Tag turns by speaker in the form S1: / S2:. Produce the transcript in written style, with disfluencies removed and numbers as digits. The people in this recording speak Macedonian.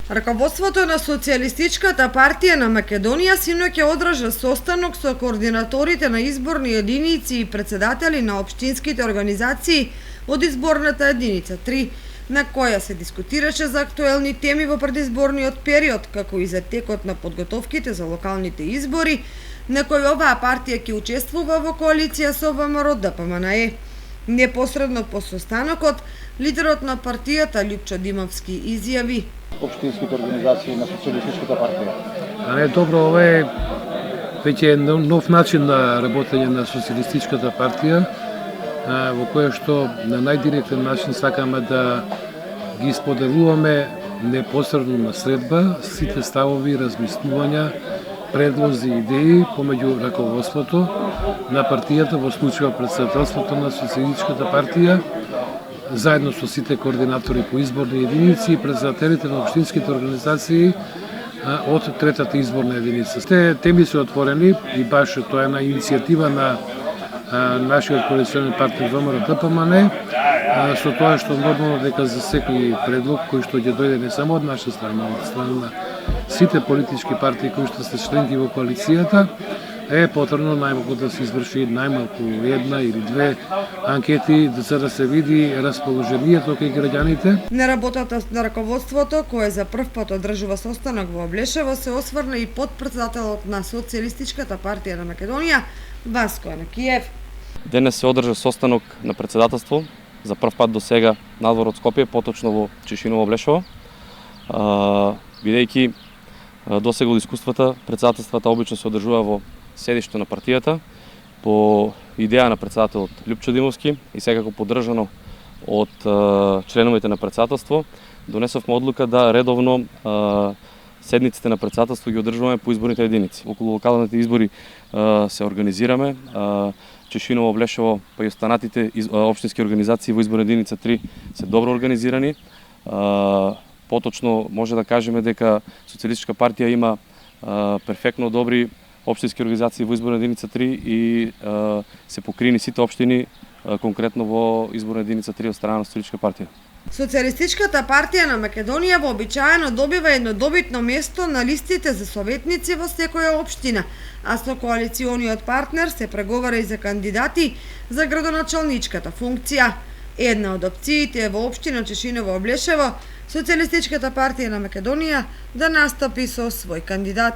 S1: Раководството на Социјалистичката партија на Македонија синоќа одржа состанок со координаторите на изборни единици и председатели на општинските организации од изборната единица 3, на која се дискутираше за актуелни теми во предизборниот период, како и за текот на подготовките за локалните избори, на кои оваа партија ќе учествува во коалиција со ВМРО-ДПМНЕ. Непосредно по состанокот, лидерот на партијата Љупчо Димовски изјави:
S2: Општинските организации на Социјалистичката партија.
S3: Не, добро, ова е веќе нов начин на работење на Социјалистичката партија, во која што на најдиректен начин сакаме да ги споделуваме непосредно на средба сите ставови, размислувања, предлози и идеи помеѓу раководството на партијата, во случајот претседателството на Социјалистичката партија, заедно со сите координатори по изборни единици и председателите на општинските организации од третата изборна единица. Те теми се отворени и баш тоа е на иницијатива на нашиот коалиционен партнер ВМРО-ДПМНЕ, со тоа што нормално дека за секој предлог кој што ќе дојде не само од наша страна, од страна на сите политички партии кои што се членки во коалицијата, е потребно најмалку да се изврши најмалку една или две анкети за да се види расположението кај граѓаните.
S1: На работата на раководството, кое за прв пат одржува состанок во Облешево, се осврна и потпредседателот на Социјалистичката партија на Македонија Васко Анакиев.
S4: Денес се одржа состанок на председателство за прв пат до сега надвор од Скопје, поточно во Чешиново Облешево. Бидејќи досега од искуствата председателствата обично се одржува во седиште на партијата по идеја на председателот Љупчо Димовски и секако поддржано од членовите на председателство, донесовме одлука да редовно седниците на председателство ги одржуваме по изборните единици. Околу локалните избори се организираме. Чешиново, Облешево, па и останатите општински организации во изборна единица 3 се добро организирани. Поточно може да кажеме дека Социјалистичка партија има перфектно добри општински организации во изборна единица 3 и се покрини сите општини конкретно во изборна единица 3 од страна на Социјалистичка партија.
S1: Социјалистичката партија на Македонија вообичаено добива еднодобитно место на листите за советници во секоја општина, а со коалициониот партнер се преговара и за кандидати за градоначалничката функција. Една од опциите е во општина Чешиново Облешево Социјалистичката партија на Македонија да настапи со свој кандидат.